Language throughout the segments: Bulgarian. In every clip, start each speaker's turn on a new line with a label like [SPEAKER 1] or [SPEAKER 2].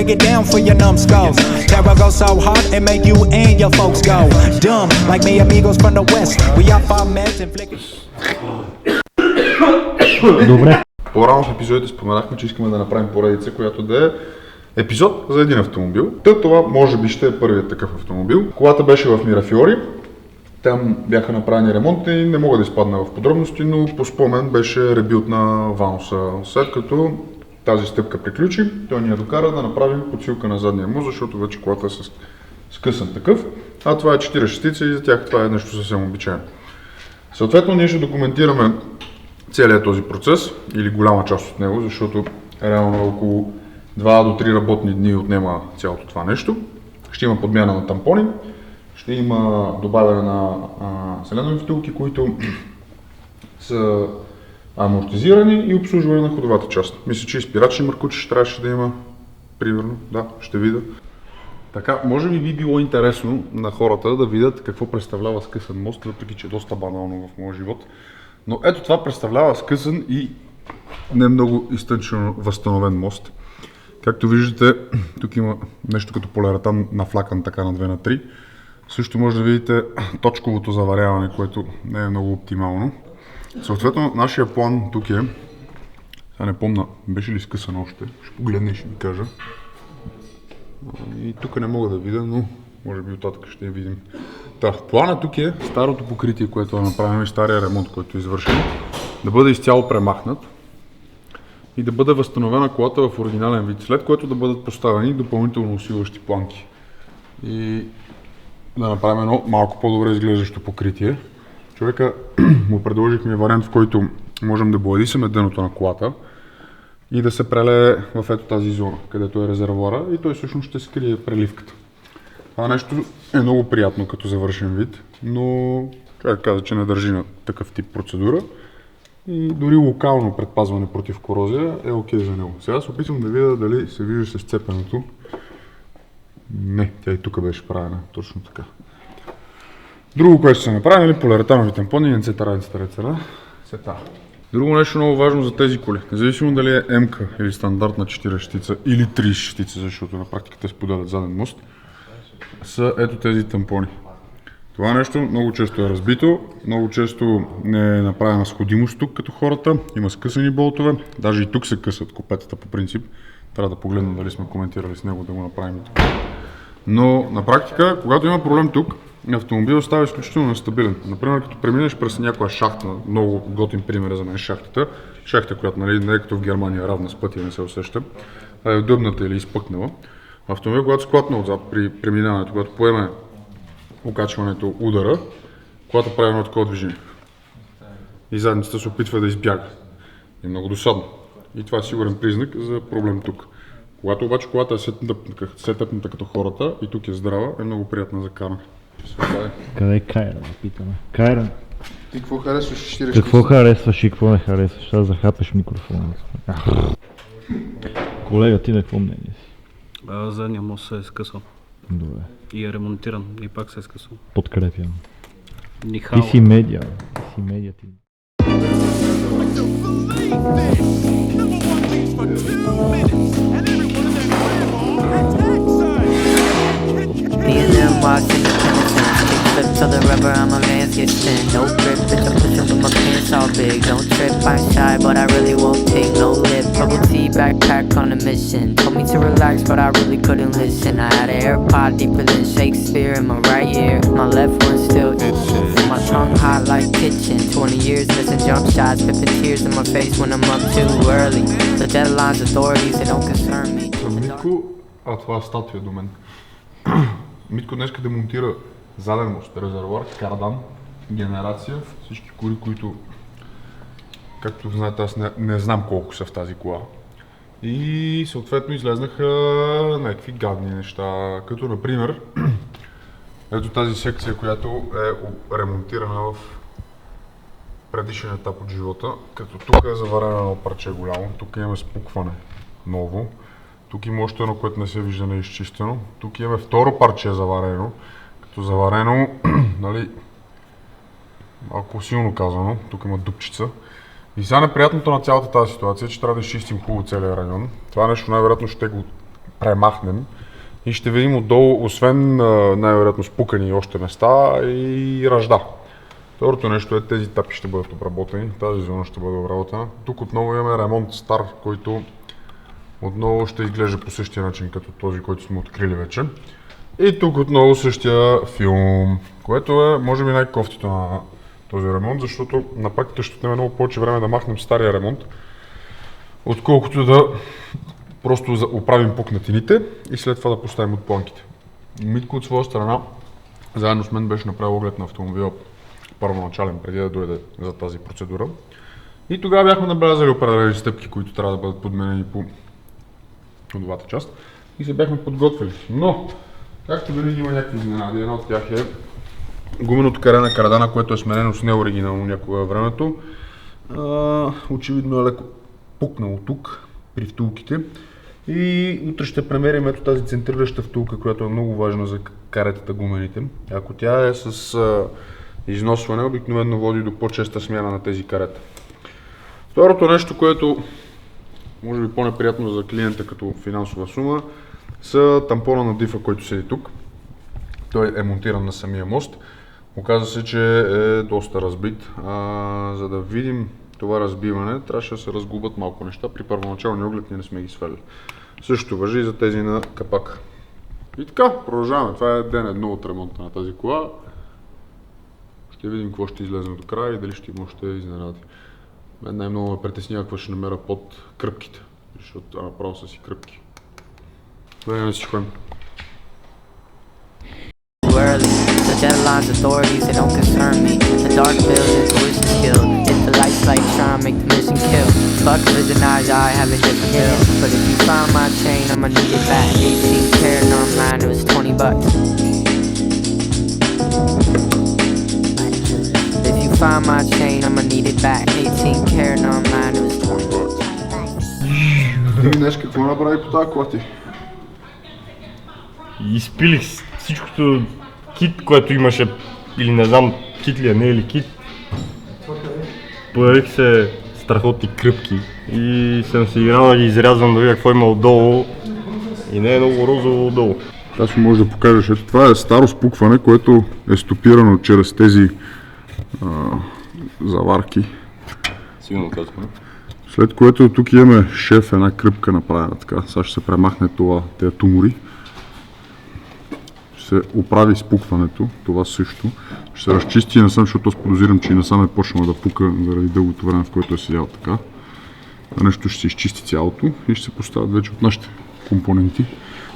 [SPEAKER 1] break it down for your numbskulls. Terror goes so hard it make you and your folks go dumb. Like me amigos from the west. We are far meds and flick.
[SPEAKER 2] Добре.
[SPEAKER 3] По-рано в епизодите споменахме, че искаме да направим поредица, която да е епизод за един автомобил. Това може би ще е първият такъв автомобил. Колата беше в Мирафиори. Там бяха направени ремонти, не мога да изпадна в подробности, но по спомен беше ребилд на Вануса. След като тази стъпка приключи, той ни я докара да направим подсилка на задния мост, защото вече колата е с скъсан такъв, а това е 4 шестица и за тях това е нещо съвсем обичайно. Съответно, ние ще документираме целият този процес или голяма част от него, защото реално около 2 до 3 работни дни отнема цялото това нещо. Ще има подмяна на тампони, ще има добавяне на селенови втулки, които са амортизирани и обслужване на ходовата част. Мисля, че и спирачни маркучи ще трябваше да има, примерно, да, ще видя. Така, може би било интересно на хората да видят какво представлява скъсан мост, въпреки че е доста банално в моя живот. Но ето това представлява скъсан и не много изтънчено възстановен мост. Както виждате, тук има нещо като полиуретан нафлакан така на 2 на 3. Също може да видите точковото заваряване, което не е много оптимално. Съответно, нашия план тук е, сега не помня, беше ли скъсан още, ще погледна и ще ви кажа. И тук не мога да видя, но може би оттатък ще я видим. Плана тук е старото покритие, което е направено и стария ремонт, който е извършен, да бъде изцяло премахнат и да бъде възстановена колата в оригинален вид, след което да бъдат поставени допълнително усилващи планки. И да направим едно малко по-добре изглеждащо покритие. Човека му предложихме вариант, в който можем да боядисаме дъното на колата и да се прелее в ето тази зона, където е резервуара и той всъщност ще скрие преливката. Това нещо е много приятно като завършен вид, но човек каза, че не държи на такъв тип процедура и дори локално предпазване против корозия е окей за него. Сега се опитвам да видя дали се вижда с цепенето. Не, тя и тук беше правена, точно така. Друго, което ще се направи, полиуретанови тампони, etc. Друго нещо много важно за тези коли, независимо дали е МК или стандартна 4 шестица или 3 шестица, защото на практика те споделят заден мост, са ето тези тампони. Това нещо много често е разбито, много често не е направена сходимост тук като хората, има скъсани болтове, даже и тук се късат копетата по принцип. Трябва да погледнем дали сме коментирали с него да го направим и тук. Но на практика, когато има проблем тук, автомобилът става изключително нестабилен. Например, като преминеш през някоя шахта, много готин пример за мен шахтата, която не е като в Германия равна с пътя, не се усеща, а е дъбната или изпъкнала. Автомобил, когато склатна отзад при преминаването, когато поеме окачването удара, колата прави едно такова движение. И задницата се опитва да избяга. И много досадно. И това е сигурен признак за проблем тук. Когато обаче колата е сетъпната като хората и тук е здрава, е много приятна за каране.
[SPEAKER 2] Къде е Кайран, питаме? Кайран,
[SPEAKER 3] Ти какво харесваш 4
[SPEAKER 2] какво харесваш и какво не харесваш? Аз захапеш микрофона. Колега, ти на какво мнение си?
[SPEAKER 4] Задния мост се е скъсал.
[SPEAKER 2] Добре.
[SPEAKER 4] И е ремонтиран. И пак се е скъсал.
[SPEAKER 2] Подкрепям.
[SPEAKER 4] Нихала.
[SPEAKER 2] Ти си медиа. Ти си медиа ти.
[SPEAKER 5] Me and them walked in the Tennessee. Flip to the rubber, I'm a man's get thin. No grip, bitch, I'm pushing with my pants all big. Don't trip, I'm shy, but I really won't take no lip. Bubble tea backpack on a mission. Told me to relax, but I really couldn't listen. I had an AirPod deeper than Shakespeare in my right ear. My left one still itching. My tongue hot like kitchen. 20 years missing jump shots, pipping tears in my face when I'm up too early. The deadlines, authorities, they don't concern me.
[SPEAKER 3] Митко, това е статуя до мен. Митко днеска демонтира заден мост, резервуар, кардан, генерация, всички коли, които, както знаете, аз не знам колко са в тази кола. И съответно излезнаха някакви гадни неща, като например ето тази секция, която е ремонтирана в предишен етап от живота, като тук е заварено едно парче голямо, тук имаме спукване ново, тук има още едно, което не се вижда, не е изчистено, тук имаме второ парче заварено, като заварено, нали, малко силно казано, тук има дупчица. И сега неприятното на цялата тази ситуация е, че трябва да изчистим хубаво целия район. Това нещо най-вероятно ще го премахнем и ще видим отдолу, освен най-вероятно спукани още места, и ръжда. Второто нещо е, тези тапи ще бъдат обработени, тази зона ще бъде обработена. Тук отново имаме ремонт стар, който отново ще изглежда по същия начин като този, който сме открили вече. И тук отново същия филм, което е може би най-кофтито на този ремонт, защото на практика ще отнеме много повече време да махнем стария ремонт, отколкото да просто оправим пукнатините и след това да поставим от планките. Митко от своя страна, заедно с мен беше направил оглед на автомобила първоначален, преди да дойде за тази процедура. И тогава бяхме набелязали определени стъпки, които трябва да бъдат подменени по двата част и се бяхме подготвили. Но, както винаги има някакви изненади, една от тях е гуменото каре на кардана, което е сменено с неоригинално някога във времето. Очевидно е леко пукнало тук, при втулките. И утре ще премерим ето тази центрираща втулка, която е много важна за каретата гумените. Ако тя е с износване, обикновено води до по-честа смяна на тези карета. Второто нещо, което може би по-неприятно за клиента като финансова сума, са тампона на дифа, който седи тук. Той е монтиран на самия мост. Оказва се, че е доста разбит. За да видим това разбиване, трябваше да се разгубят малко неща. При първоначалния оглед ние не сме ги свалили. Същото важи и за тези на капака. И така, продължаваме. Това е ден едно от ремонта на тази кола. Ще видим какво ще излезем до края и дали ще има още изненади. Мен най-много ме притеснява какво ще намеря под кръпките, защото направо са си кръпки. Да си ходим.
[SPEAKER 5] Early. The deadlines, authorities, they don't concern me. The dark buildings, tuition skill. Hit the lights like trying to make the mission kill. Fuck vision eyes, I have a different deal. But if you find my chain, I'ma need it back. 18 karat online, it was $20. If you find my chain, I'ma need it back. 18 karat online, it was $20.
[SPEAKER 3] Ти днес какво направи по тази кола ти?
[SPEAKER 6] Изпилих всичкото кит, което имаше, или не знам кит ли е, не е ли кит. Появих се страхотни кръпки и съм се играл да ги изрязвам да видя какво има отдолу и не е много розово отдолу.
[SPEAKER 3] Аз може да покажеш, ето това е старо спукване, което е стопирано чрез тези заварки.
[SPEAKER 6] Сигурно казвам.
[SPEAKER 3] След което тук имаме шеф, една кръпка направена така. Сега ще се премахне тези тумори. Ще се оправи спукването, това също. Ще се разчисти и насам, защото аз подозирам, че и насам е почнало да пука заради дългото време, в което е седял така. Това нещо ще се изчисти цялото и ще се поставят вече от нашите компоненти.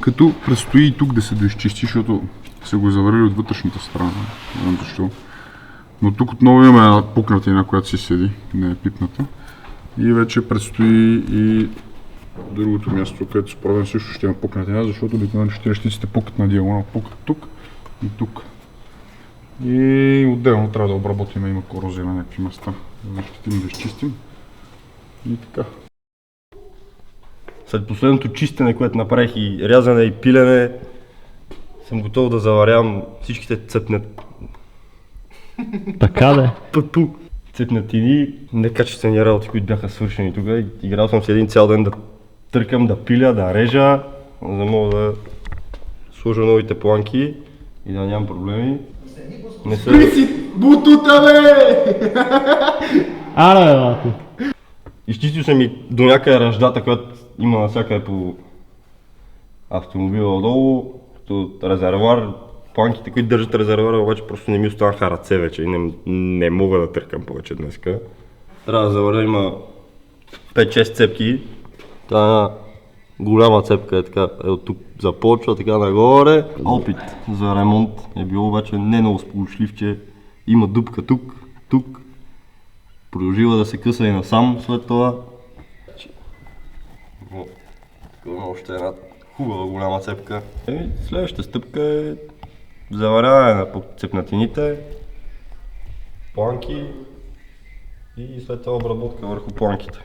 [SPEAKER 3] Като предстои и тук да се доизчисти, защото се го заварили от вътрешната страна. Не знам защо. Но тук отново имаме една пукнатина, която си седи, не е пипната. И вече предстои и другото място, където според мен също ще има пукнатина, защото обикновено щирещиците пукат на диагонал, пукат тук и тук. И отделно трябва да обработим, има корозия на някакви места. Да защитим, да изчистим. И така.
[SPEAKER 6] След последното чистене, което направих и рязане и пилене, съм готов да заварявам всичките
[SPEAKER 2] Така да е.
[SPEAKER 6] цепнатини, некачествени работи, които бяха свършени тук. Играл съм си един цял ден да търкам, да пиля, да режа, за да мога да сложа новите планки и да нямам проблеми. Не са...
[SPEAKER 3] Бутута, бе!
[SPEAKER 2] Аре, малко.
[SPEAKER 6] Изчистил съм и до някъде ръждата, която има навсякъде по автомобила отдолу, като резервуар. Планките, които държат резервуара, обаче просто не ми останаха ръце вече и не мога да търкам повече днеска. Трябва да заваря, има 5-6 цепки. Та голяма цепка е така, от тук започва така нагоре. Опит за ремонт е било обаче не много сполучлив, че има дупка тук. Продължива да се къса и насам след това. Има още една хубава голяма цепка. Следващата стъпка е заваряване на цепнатините, планки и след това обработка върху планките.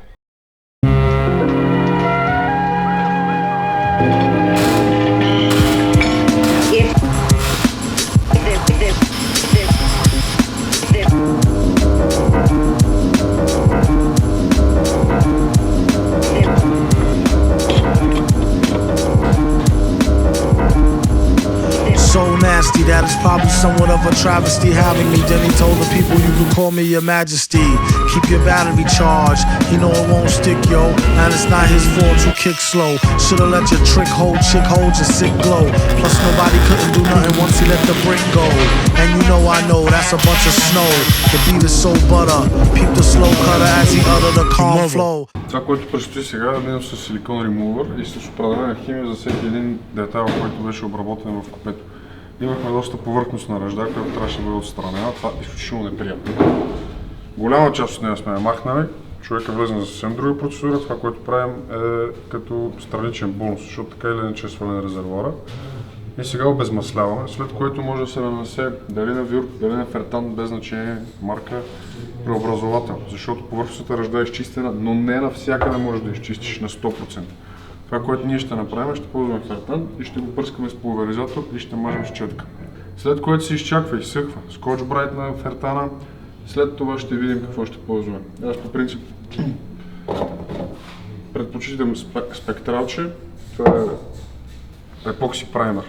[SPEAKER 7] somewhat of a travesty having me. Then he told the people, you can call me your majesty. Keep your battery charged, he know it won't stick, yo. And it's not his fault you kick slow. Should've let your trick hold your sick glow. Plus nobody couldn't do nothing once he let the brick go. And you know I know that's a bunch of snow. The beat is so butter, peep the slow cutter as he utter the calm flow.
[SPEAKER 3] Това, което предстои сега, е минал с силикон ремувър и с определена химия за всеки един детайл, който беше обработен в купето. Имахме доста повърхностна ръжда, която трябваше да бъде отстранена. Това е изключително неприятно. Голяма част от нея сме я махнали. Човека влезе за съвсем друга процедура. Това, което правим е като страничен бонус, защото така или иначе е свален резервуара. И сега обезмасляваме, след което може да се нанесе дали на вюрт, дали на фертан, без значение, марка, преобразовател. Защото повърхностната ръжда е изчистена, но не навсякъде може да изчистиш на 100%. Това, което ние ще направим, ще ползваме фертан и ще го пръскаме с пулверизатор и ще мажем с четка. След което се изчаква и изсъхва скотч брайт на фертана, след това ще видим какво ще ползваме. Аз по принцип предпочитам спектралче, това е епокси праймер.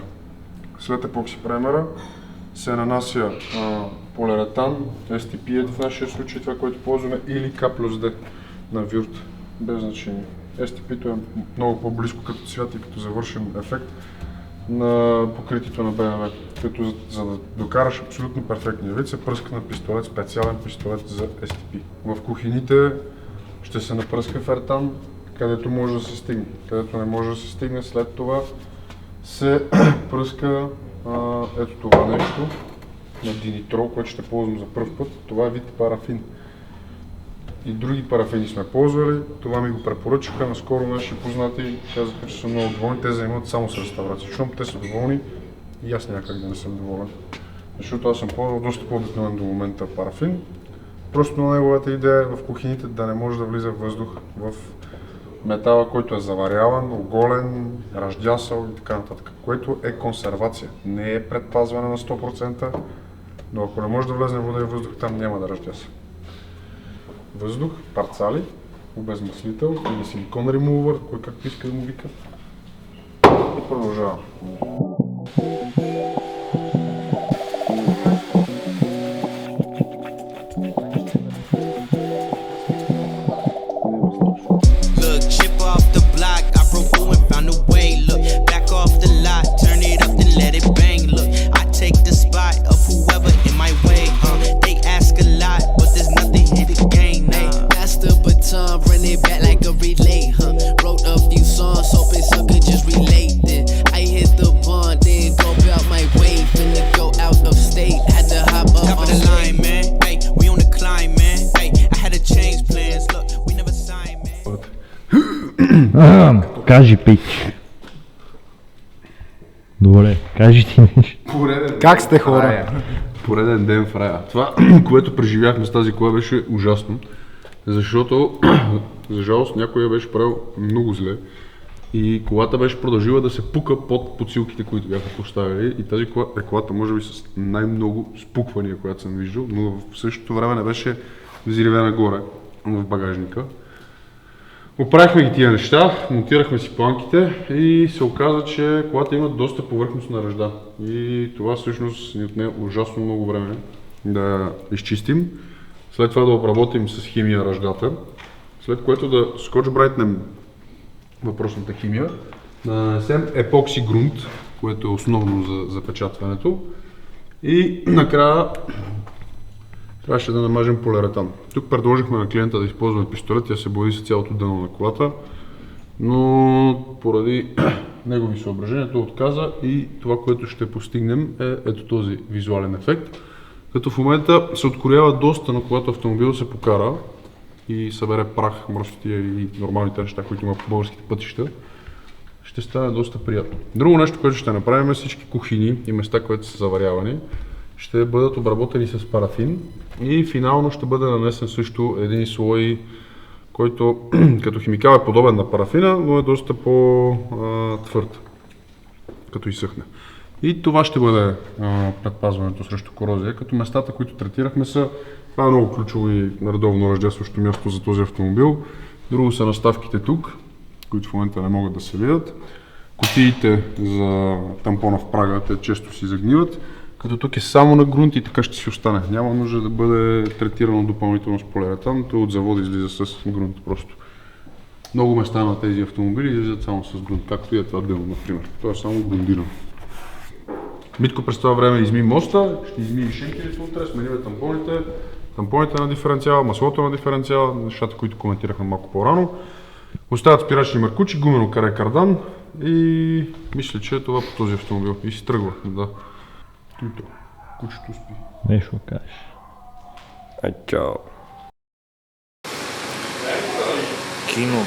[SPEAKER 3] След епокси праймера се нанася полиуретан, STP в нашия случай, това, което ползваме, или K плюс D на вюрт, без значение. STP-то е много по-близко като цвят и като завършен ефект на покритието на BMW, като за да докараш абсолютно перфектния вид се пръска на пистолет, специален пистолет за STP. В кухините ще се напръска фертан, където може да се стигне. Където не може да се стигне, след това се пръска ето това нещо на дinitrol, което ще ползвам за пръв път. Това е вид парафин. И други парафини сме ползвали, това ми го препоръчаха, наскоро наши познати казаха, че са много доволни, те занимават само с реставрация. Защото те са доволни и аз няма как да не съм доволен. Защото аз съм ползвал доста по-обикновен до момента парафин. Просто на неговата идея е в кухините да не може да влиза въздух в метала, който е заваряван, оголен, ръждясал и така нататък, което е консервация. Не е предпазване на 100%, но ако не може да влезне вода и въздух, там няма да ръждяса. Въздух, парцали, обезмаслител или силикон ремувър, кой както иска да му вика. И продължавам.
[SPEAKER 2] Кажи, Пич. Добре, кажи ти нещо.
[SPEAKER 8] Как сте, хора?
[SPEAKER 3] Пореден ден в рая. Това, което преживяхме с тази кола, беше ужасно, защото за жалост някой я беше правил много зле и колата беше продължила да се пука под подсилките, които бяха поставили, и тази кола е колата може би с най-много спуквания, която съм виждал, но в същото време не беше взривена горе в багажника. Оправихме ги тия неща, монтирахме си планките и се оказа, че колата има доста повърхностна ръжда. И това всъщност ни отне ужасно много време да изчистим. След това да обработим с химия ръждата, след което да скотч-брайтнем въпросната химия, да нанесем епокси грунт, което е основно за запечатването, и накрая трябваше да намажем полиуретан. Тук предложихме на клиента да използваме пистолет, тя се бои с цялото дъно на колата, но поради негови съображения той отказа и това, което ще постигнем е ето този визуален ефект. Като в момента се откроява доста, но когато автомобилът се покара и събере прах, мръсотия и нормалните неща, които има по българските пътища, ще стане доста приятно. Друго нещо, което ще направим е всички кухини и места, които са заварявани, ще бъдат обработени с парафин и финално ще бъде нанесен също един слой, който като химикал е подобен на парафина, но е доста по-твърд, като изсъхне. И това ще бъде предпазването срещу корозия, като местата, които третирахме са, това е много ключово и редовно ръждясващо място за този автомобил. Друго са наставките тук, които в момента не могат да се видят. Кутиите за тампона в прага, те често си загниват. Като тук е само на грунт и така ще си остане. Няма нужда да бъде третирано допълнително с полиуретан, то от завода излиза с грунт просто. Много места на тези автомобили излизат само с грунт, както и е това дело, например. Това е само грундирано. Митко през това време изми моста, ще изми и шенкерите утре, смениме тампоните на диференциала, маслото на диференциала, нещата, които коментирахме малко по-рано. Остават спирачни маркучи, гумено каре кардан и мисля, че е това по този автомобил. И си тръгва, да. Туито, кучето спи.
[SPEAKER 2] Нещо кажеш.
[SPEAKER 6] Ай, чао.
[SPEAKER 8] Кино.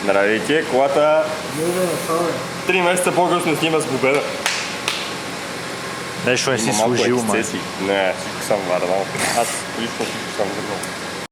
[SPEAKER 6] Здравейте, колата 3 месеца по-късно снима с победа.
[SPEAKER 8] Нещо не си служил, май.
[SPEAKER 6] Не, всичко съм върнал. Аз лично всичко съм върнал.